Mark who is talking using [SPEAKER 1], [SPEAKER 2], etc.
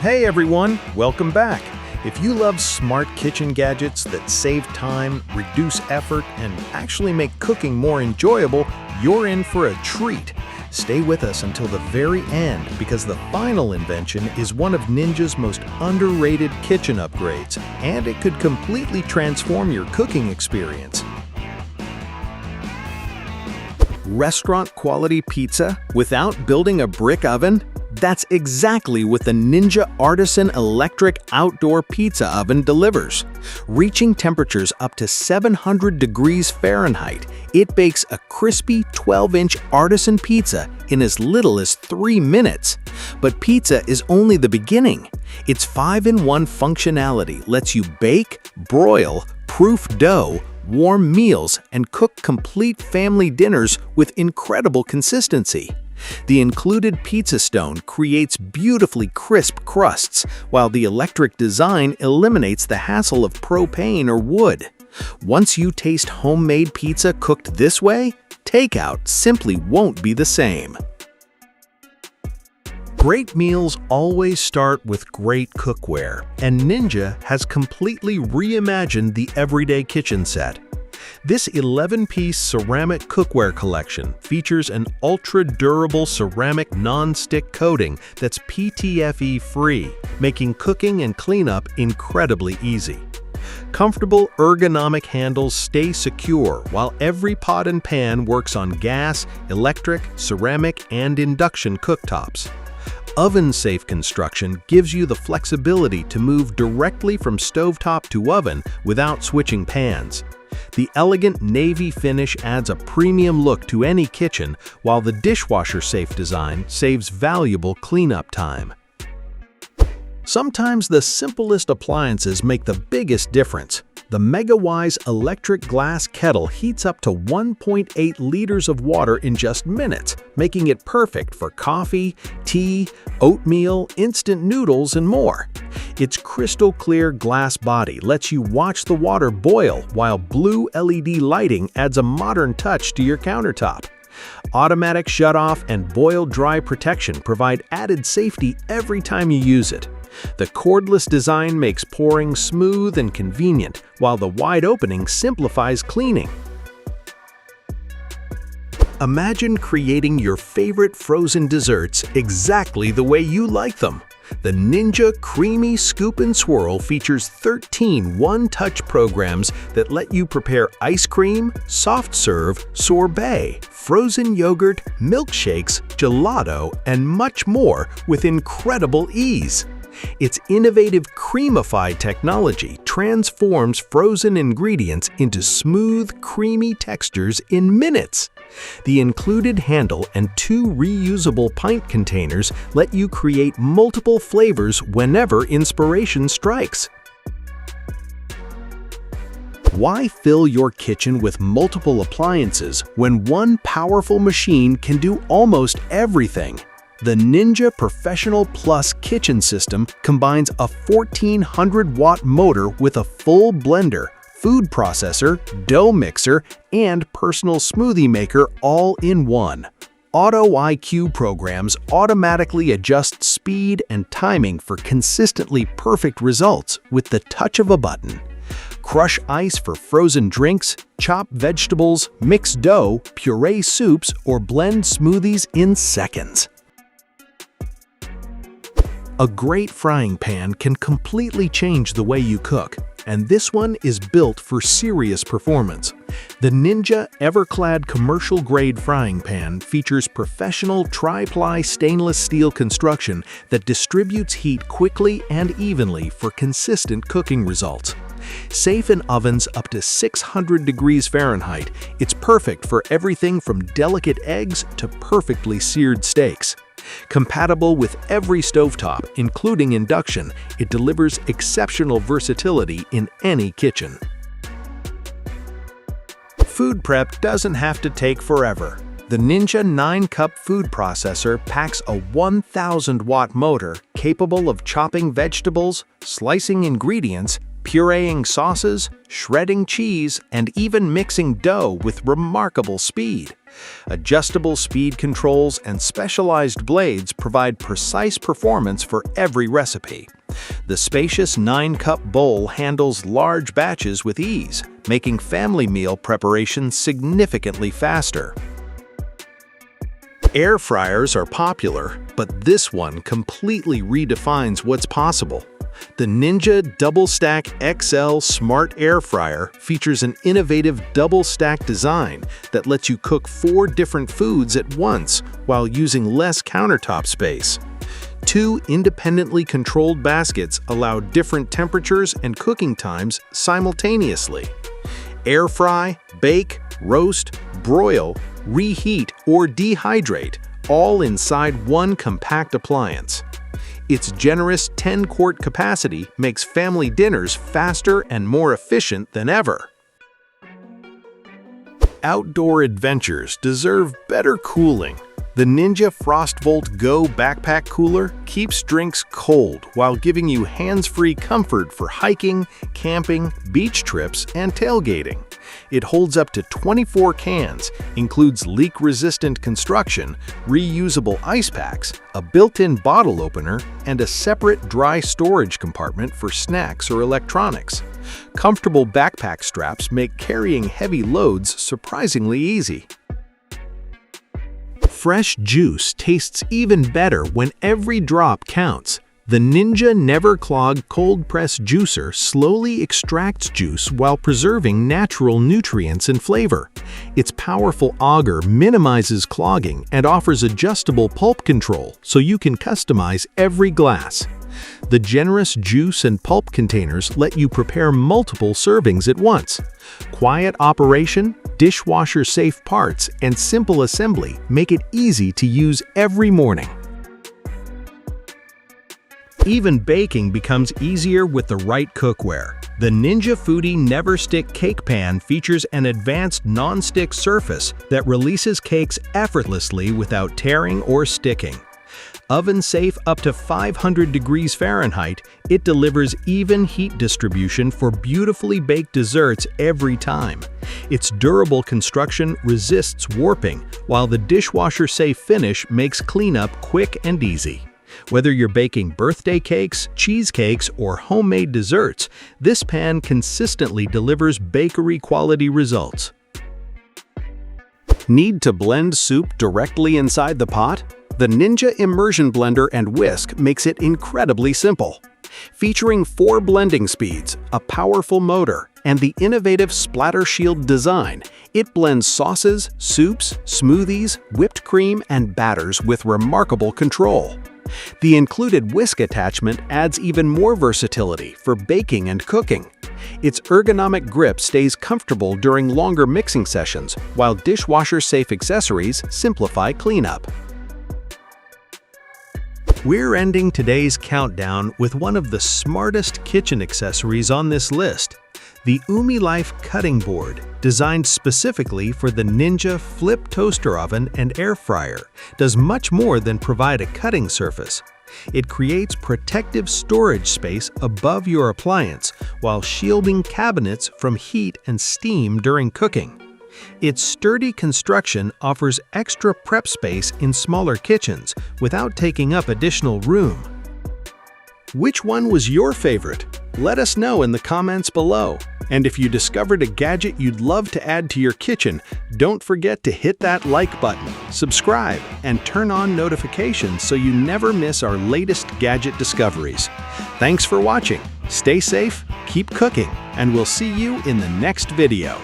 [SPEAKER 1] Hey everyone, welcome back. If you love smart kitchen gadgets that save time, reduce effort, and actually make cooking more enjoyable, you're in for a treat. Stay with us until the very end because the final invention is one of Ninja's most underrated kitchen upgrades, and it could completely transform your cooking experience. Restaurant-quality pizza without building a brick oven? That's exactly what the Ninja Artisan electric outdoor pizza oven delivers. Reaching temperatures up to 700 degrees Fahrenheit, it bakes a crispy 12-inch Artisan pizza in as little as 3 minutes. But pizza is only the beginning. Its 5-in-1 functionality lets you bake, broil, proof dough, warm meals, and cook complete family dinners with incredible consistency. The included pizza stone creates beautifully crisp crusts, while the electric design eliminates the hassle of propane or wood. Once you taste homemade pizza cooked this way, takeout simply won't be the same. Great meals always start with great cookware, and Ninja has completely reimagined the everyday kitchen set. This 11-piece ceramic cookware collection features an ultra-durable ceramic non-stick coating that's PTFE-free, making cooking and cleanup incredibly easy. Comfortable ergonomic handles stay secure while every pot and pan works on gas, electric, ceramic, and induction cooktops. Oven-safe construction gives you the flexibility to move directly from stovetop to oven without switching pans. The elegant navy finish adds a premium look to any kitchen, while the dishwasher-safe design saves valuable cleanup time. Sometimes the simplest appliances make the biggest difference. The Megawise electric glass kettle heats up to 1.8 liters of water in just minutes, making it perfect for coffee, tea, oatmeal, instant noodles, and more. Its crystal-clear glass body lets you watch the water boil, while blue LED lighting adds a modern touch to your countertop. Automatic shutoff and boil-dry protection provide added safety every time you use it. The cordless design makes pouring smooth and convenient, while the wide opening simplifies cleaning. Imagine creating your favorite frozen desserts exactly the way you like them. The Ninja CREAMi Scoop and Swirl features 13 one-touch programs that let you prepare ice cream, soft serve, sorbet, frozen yogurt, milkshakes, gelato, and much more with incredible ease. Its innovative creamify technology transforms frozen ingredients into smooth, creamy textures in minutes. The included handle and 2 reusable pint containers let you create multiple flavors whenever inspiration strikes. Why fill your kitchen with multiple appliances when one powerful machine can do almost everything? The Ninja Professional Plus kitchen system combines a 1400-watt motor with a full blender, food processor, dough mixer, and personal smoothie maker all in one. Auto IQ programs automatically adjust speed and timing for consistently perfect results with the touch of a button. Crush ice for frozen drinks, chop vegetables, mix dough, puree soups, or blend smoothies in seconds. A great frying pan can completely change the way you cook, and this one is built for serious performance. The Ninja EverClad commercial-grade frying pan features professional tri-ply stainless steel construction that distributes heat quickly and evenly for consistent cooking results. Safe in ovens up to 600 degrees Fahrenheit, it's perfect for everything from delicate eggs to perfectly seared steaks. Compatible with every stovetop, including induction, it delivers exceptional versatility in any kitchen. Food prep doesn't have to take forever. The Ninja 9-cup food processor packs a 1,000-watt motor capable of chopping vegetables, slicing ingredients, pureeing sauces, shredding cheese, and even mixing dough with remarkable speed. Adjustable speed controls and specialized blades provide precise performance for every recipe. The spacious 9-cup bowl handles large batches with ease, making family meal preparation significantly faster. Air fryers are popular, but this one completely redefines what's possible. The Ninja DoubleStack XL Smart Air Fryer features an innovative double-stack design that lets you cook 4 different foods at once while using less countertop space. 2 independently controlled baskets allow different temperatures and cooking times simultaneously. Air fry, bake, roast, broil, reheat, or dehydrate, all inside one compact appliance. Its generous 10-quart capacity makes family dinners faster and more efficient than ever. Outdoor adventures deserve better cooling. The Ninja FrostVault Go Backpack Cooler keeps drinks cold while giving you hands-free comfort for hiking, camping, beach trips, and tailgating. It holds up to 24 cans, includes leak-resistant construction, reusable ice packs, a built-in bottle opener, and a separate dry storage compartment for snacks or electronics. Comfortable backpack straps make carrying heavy loads surprisingly easy. Fresh juice tastes even better when every drop counts. The Ninja NeverClog cold-press juicer slowly extracts juice while preserving natural nutrients and flavor. Its powerful auger minimizes clogging and offers adjustable pulp control so you can customize every glass. The generous juice and pulp containers let you prepare multiple servings at once. Quiet operation, dishwasher-safe parts, and simple assembly make it easy to use every morning. Even baking becomes easier with the right cookware. The Ninja Foodi NeverStick cake pan features an advanced non-stick surface that releases cakes effortlessly without tearing or sticking. Oven-safe up to 500 degrees Fahrenheit, it delivers even heat distribution for beautifully baked desserts every time. Its durable construction resists warping, while the dishwasher-safe finish makes cleanup quick and easy. Whether you're baking birthday cakes, cheesecakes, or homemade desserts, this pan consistently delivers bakery-quality results. Need to blend soup directly inside the pot? The Ninja Immersion blender and whisk makes it incredibly simple. Featuring 4 blending speeds, a powerful motor, and the innovative splatter shield design, it blends sauces, soups, smoothies, whipped cream, and batters with remarkable control. The included whisk attachment adds even more versatility for baking and cooking. Its ergonomic grip stays comfortable during longer mixing sessions, while dishwasher-safe accessories simplify cleanup. We're ending today's countdown with one of the smartest kitchen accessories on this list, the Umilife cutting board, designed specifically for the Ninja Flip toaster oven and air fryer, does much more than provide a cutting surface. It creates protective storage space above your appliance while shielding cabinets from heat and steam during cooking. Its sturdy construction offers extra prep space in smaller kitchens without taking up additional room. Which one was your favorite? Let us know in the comments below. And if you discovered a gadget you'd love to add to your kitchen, don't forget to hit that like button, subscribe, and turn on notifications so you never miss our latest gadget discoveries. Thanks for watching. Stay safe, keep cooking, and we'll see you in the next video.